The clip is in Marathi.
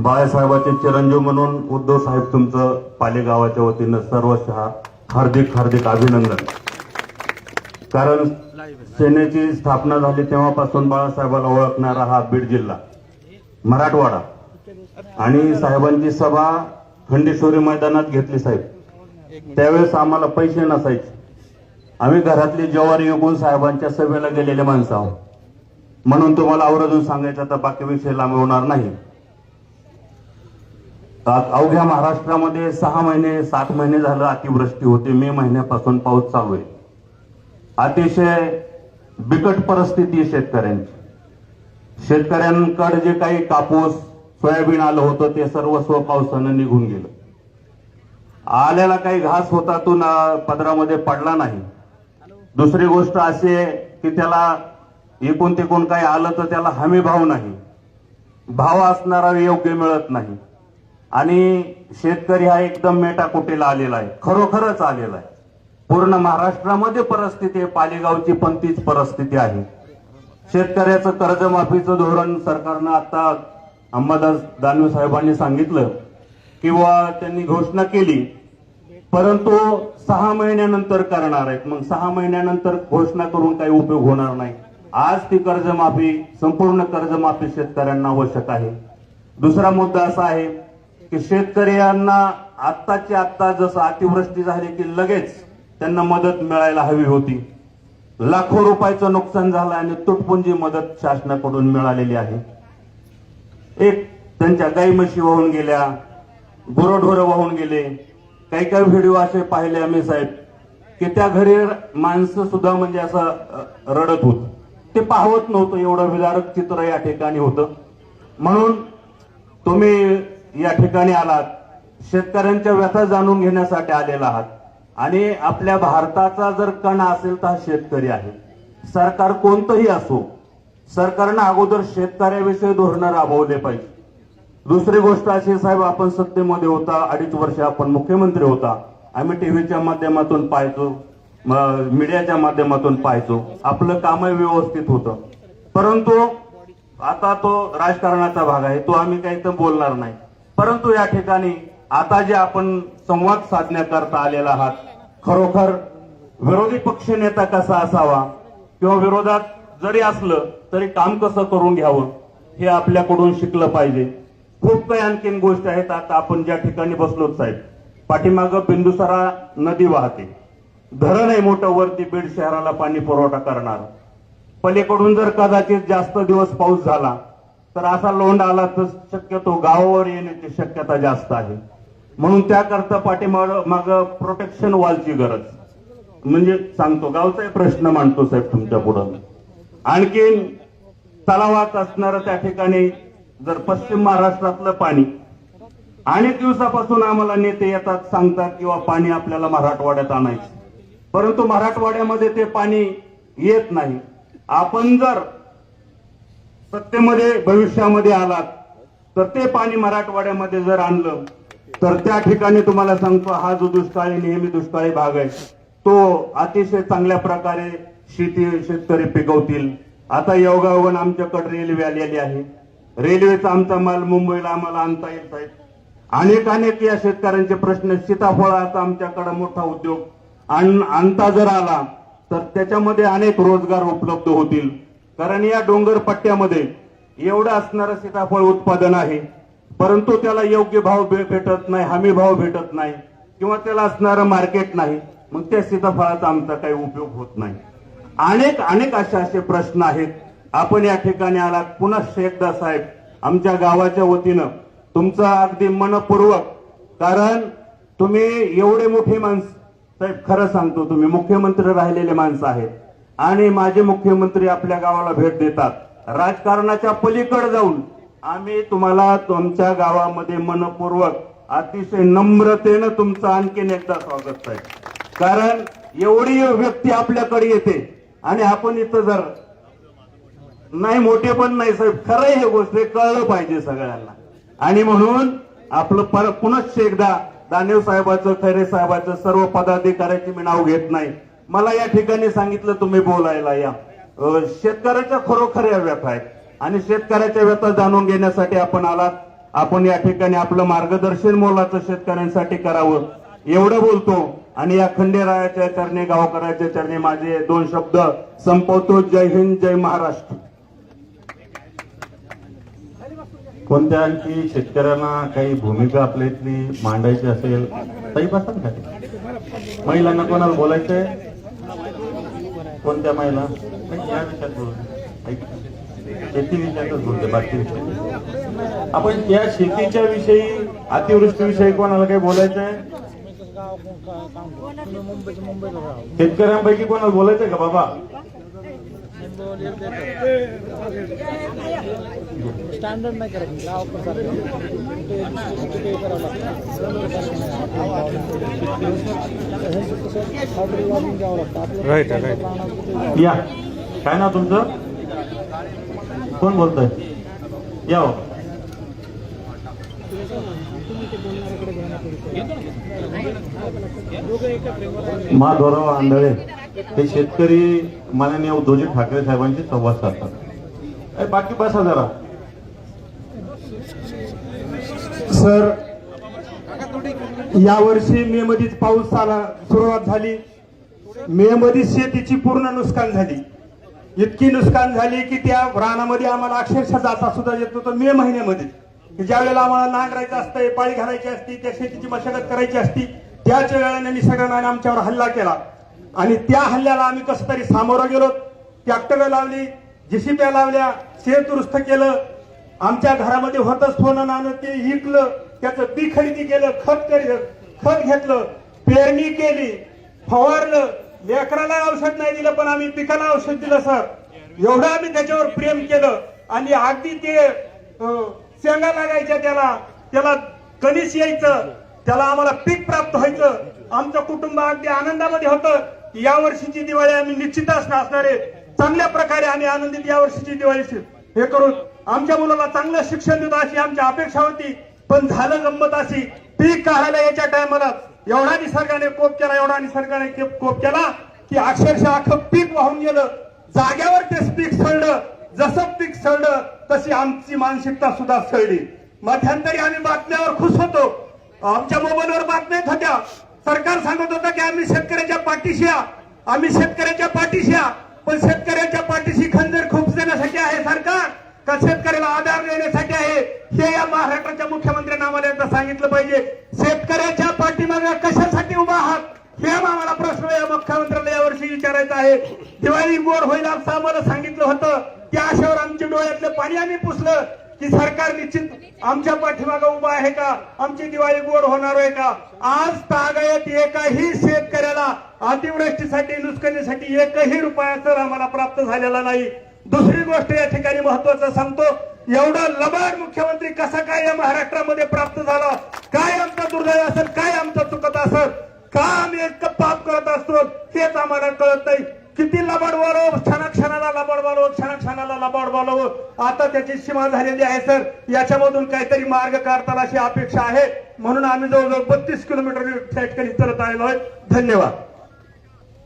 बाळासाहेबांचे चिरंजीव म्हणून उद्धव साहेब तुमचं पालेगावाच्या वतीनं सर्वशः हार्दिक हार्दिक अभिनंदन. कारण सेनेची स्थापना झाली तेव्हापासून बाळासाहेबाला ओळखणारा हा बीड जिल्हा, मराठवाडा. आणि साहेबांची सभा खंडेश्वरी मैदानात घेतली साहेब, त्यावेळेस आम्हाला पैसे नसायचे. आम्ही घरातली ज्वारी विकून साहेबांच्या सभेला गेलेले माणसं आहोत. म्हणून तुम्हाला आवर्जून सांगायचं, आता बाकी विषय लांब होणार नाही. अवघ्या महाराष्ट्रामध्ये 6 महिने 7 महिने झालं अतिवृष्टी होते. मे महिन्यापासून पाऊस चालू आहे. अतिशय बिकट परिस्थिती शेतकऱ्यांची. शेतकऱ्यांकडे जे काही कापूस सोयाबीन आलं होतं ते सर्वस्व पावसानं निघून गेलं. आलेला काही घास होता तो पदरामध्ये पडला नाही. दुसरी गोष्ट अशी आहे की त्याला एकूण तिकून काही आलं तर त्याला हमी भाव नाही, भाव असणारा योग्य मिळत नाही. आणि शेतकरी हा एकदम मेटाकुटीला आलेला आहे, खरोखरच आलेला आहे. पूर्ण महाराष्ट्रामध्ये परिस्थिती आहे, पालेगावची पण तीच परिस्थिती आहे. शेतकऱ्याचं कर्जमाफीचं धोरण सरकारनं आता अंबादास दानवे साहेबांनी सांगितलं किंवा त्यांनी घोषणा केली, परंतु 6 महिन्यानंतर करणार आहेत. मग 6 महिन्यानंतर घोषणा करून काही उपयोग होणार नाही. आज ती कर्जमाफी, संपूर्ण कर्जमाफी शेतकऱ्यांना आवश्यक आहे. दुसरा मुद्दा असा आहे की शेतकऱ्यांना आत्ताची आत्ता जसं अतिवृष्टी झाली की लगेच त्यांना मदत मिळायला हवी होती. लाखो रुपयाचं नुकसान झालं आणि तुटपुंजी मदत शासनाकडून मिळालेली आहे. एक त्यांच्या गाई म्हशी वाहून गेल्या, गुरंढोरं वाहून गेले. काही काही व्हिडिओ असे पाहिले आम्ही साहेब की त्या घरी माणसं सुद्धा म्हणजे असं रडत होत. ते पाहत नव्हतं, एवढं विदारक चित्र या ठिकाणी होतं. म्हणून तुम्ही या ठिकाणी आलात, शेतकऱ्यांच्या व्यथा जाणून घेण्यासाठी आलेला आहात. आणि आपल्या भारताचा जर कणा असेल तर हा शेतकरी आहे. सरकार कोणतंही असो, सरकारनं अगोदर शेतकऱ्याविषयी धोरणं राबवले पाहिजे. दुसरी गोष्ट अशी साहेब, आपण सत्तेमध्ये होता, 2.5 वर्ष आपण मुख्यमंत्री होता. आम्ही टीव्हीच्या माध्यमातून पाहायचो, मीडियाच्या माध्यमातून पाहायचो, आपलं कामही व्यवस्थित होतं. परंतु आता तो राजकारणाचा भाग आहे, तो आम्ही काही तर बोलणार नाही. परंतु या ठिकाणी आता जे आपण संवाद साधण्याकरता आलेला आहात, खरोखर विरोधी पक्ष नेता कसा असावा किंवा विरोधात जरी असलं तरी काम कसं करून घ्यावं हे आपल्याकडून शिकलं पाहिजे. खूप काही आणखीन गोष्टी आहेत. आता आपण ज्या ठिकाणी बसलो साहेब, पाठीमागं बिंदुसरा नदी वाहते, धरण आहे मोठं वरती बीड शहराला पाणी पुरवठा करणार. पलीकडून जर कदाचित जास्त दिवस पाऊस झाला तर असा लोंढ आला तर शक्यतो गावावर येण्याची शक्यता जास्त आहे. म्हणून त्याकरता पाठीमाग प्रोटेक्शन वॉलची गरज, म्हणजे सांगतो गावचाही प्रश्न मांडतो साहेब तुमच्या पुढं. आणखीन तलावात असणारं त्या ठिकाणी जर पश्चिम महाराष्ट्रातलं पाणी, अनेक दिवसापासून आम्हाला नेते येतात, सांगतात किंवा पाणी आपल्याला मराठवाड्यात आणायचं, परंतु मराठवाड्यामध्ये ते पाणी येत नाही. आपण जर सत्तेमध्ये भविष्यामध्ये आलात तर ते पाणी मराठवाड्यामध्ये जर आणलं तर त्या ठिकाणी तुम्हाला सांगतो, हा जो दुष्काळी नेहमी दुष्काळी भाग आहे तो अतिशय चांगल्या प्रकारे शेतकरी पिकवतील. आता योगायोगाने आमच्याकडे रेल्वे आलेली आहे. रेल्वेचा आमचा माल मुंबईला आम्हाला आणता येईल साहेब. अनेक या शेतकऱ्यांचे प्रश्न, सीताफळाचा आमच्याकडे मोठा उद्योग आणता जर आला तर त्याच्यामध्ये अनेक रोजगार उपलब्ध होतील. कारण या डोंगर पट्ट्यामध्ये एवढं असणारं सीताफळ उत्पादन आहे, परंतु त्याला योग्य भाव भेटत नाही, हमी भाव भेटत नाही किंवा त्याला असणारं मार्केट नाही. मग त्या सीताफळाचा आमचा काही उपयोग होत नाही. अनेक असे प्रश्न आहेत. आपण या ठिकाणी आलात, पुन्हा एकदा साहेब आमच्या गावाच्या वतीनं तुमचं अगदी मनपूर्वक, कारण तुम्ही एवढे मोठे माणसं साहेब, खरं सांगतो तुम्ही मुख्यमंत्री राहिलेले माणसं आहेत आणि माझे मुख्यमंत्री आपल्या गावाला भेट देतात. राजकारणाच्या पलीकडे जाऊन आम्ही तुम्हाला तुमच्या गावामध्ये मनपूर्वक अतिशय नम्रतेनं तुमचं आणखीन एकदा स्वागत आहे. कारण एवढी व्यक्ती आपल्याकडे येते आणि आपण इथं जर नाही, मोठे पण नाही साहेब, खरं हे गोष्ट कळलं पाहिजे सगळ्यांना. आणि म्हणून आपलं पुनश्च एकदा दानवे साहेबाचं, खैरे साहेबाचं, सर्व पदाधिकाऱ्याची मी नाव घेत नाही, मला या ठिकाणी सांगितलं तुम्ही बोलायला या. शेतकऱ्याच्या खरोखर या व्यथा आहेत आणि शेतकऱ्याच्या व्यथा जाणून घेण्यासाठी आपण आलात. आपण या ठिकाणी आपलं मार्गदर्शन मोलाचं शेतकऱ्यांसाठी करावं एवढं बोलतो आणि या खंडेरायाच्या चरणी गावकऱ्याच्या चरणी माझे 2 शब्द संपवतो. जय हिंद, जय महाराष्ट्र. कोणत्या आणखी शेतकऱ्यांना काही भूमिका आपल्या इथली मांडायची असेल ताई बसा ना खाली. महिलांना कोणाला बोलायचंय? कोणत्या महिला? या विषयात बोलू. शेती विषयातच बोलते, बाकी विषय आपण या शेतीच्या विषयी अतिवृष्टीविषयी कोणाला काही बोलायचंय? शेतकऱ्यांपैकी कोणाला बोलायचंय का बाबा? स्टँडर्ड नाही करायचं राईट राईट. या काय नाव तुमचं? कोण बोलतोय? या हो. माधवराव आंधळे हे शेतकरी माननीय उद्धवजी ठाकरे साहेबांशी संवाद साधतात. बाकी बसा जरा. सर, यावर्षी मे मध्येच पाऊस सुरुवात झाली. मे मध्ये शेतीची पूर्ण नुकसान झाली. इतकी नुकसान झाली की त्या रानामध्ये आम्हाला अक्षरशः जाता सुद्धा येत नव्हतं. मे महिन्यामध्ये ज्या वेळेला आम्हाला नांगरायचं असतं, पाळी घालायची असती, त्या शेतीची मशागत करायची असती, त्याच वेळेला निसर्गाने आमच्यावर हल्ला केला आणि त्या हल्ल्याला आम्ही कसं तरी सामोरं गेलो. ट्रॅक्टर लावली, जेसीबी लावल्या, शेत दुरुस्त केलं. आमच्या घरामध्ये होतच सोनं नाणं ते विकलं, त्याचं बी खरेदी केलं, खत घेतलं, पेरणी केली, फवारलं. लेकराला औषध नाही दिलं पण आम्ही पिकाला औषध दिलं सर. एवढं आम्ही त्याच्यावर प्रेम केलं आणि अगदी ते शेंगा लागायच्या, त्याला कणीस यायचं, त्याला आम्हाला पीक प्राप्त व्हायचं. आमचं कुटुंब अगदी आनंदामध्ये होतं. या वर्षीची दिवाळी आम्ही निश्चितच असणार आहे. चांगल्या प्रकारे आम्ही आनंदित या वर्षीची दिवाळी हे करून आमच्या मुलाला चांगलं शिक्षण देतो अशी आमची अपेक्षा होती. पण झालं गंमत अशी, पीक काढायला याच्या टायमाला एवढा निसर्गाने कोप केला की अक्षरशः अख्खं पीक वाहून गेलं. जाग्यावर ते पीक सडलं. जसं पीक सडलं तशी आमची मानसिकता सुद्धा सडली. मध्यंतरी आम्ही बातम्यावर खुश होतो. आमच्या मोबाईलवर बातम्या येत होत्या. सरकार सांगत होतं की आम्ही शेतकऱ्याच्या पाठीशी आम्ही शेतकऱ्याच्या पाठीशी. पण शेतकऱ्याच्या पाठीशी खंजर खुपसण्यासाठी आहे सरकार का शेतकऱ्याला आधार देण्यासाठी आहे? हे या महाराष्ट्राच्या मुख्यमंत्र्यांना आम्हाला एकदा सांगितलं पाहिजे. शेतकऱ्याच्या पाठीमागे कशासाठी उभा आहात हे आम्हाला प्रश्न या मुख्यमंत्र्यांना यावर्षी विचारायचा आहे. दिवाळी गोड होईल असं आम्हाला सांगितलं होतं. त्या आशेवर आमच्या डोळ्यातलं पाणी आम्ही पुसलं की सरकार निश्चित आमच्या पाठीमागे उभा आहे का, आमची दिवाळी गोड होणार आहे का? आज तागायत एकाही शेतकऱ्याला अतिवृष्टीसाठी नुकसानीसाठी 1ही रुपया तर आम्हाला प्राप्त झालेला नाही. दुसरी गोष्ट या ठिकाणी महत्वाचं सांगतो, एवढा लबाड मुख्यमंत्री कसा काय या महाराष्ट्रामध्ये प्राप्त झाला? काय आमचा दुर्दैव असेल, काय आमचं चुकत असेल, का आम्ही इतकं पाप करत असतो हेच आम्हाला कळत नाही. किती लबाड बोलावं, क्षणाक्षणाला लबाड बोलावं, क्षणाक्षणाला लबाड बोलावं. आता त्याची सीमा झालेली आहे सर. याच्यामधून काहीतरी मार्ग काढताना अशी अपेक्षा आहे. म्हणून आम्ही जवळजवळ 32 किलोमीटर त्या ठिकाणी चालत आलेलो आहे. धन्यवाद.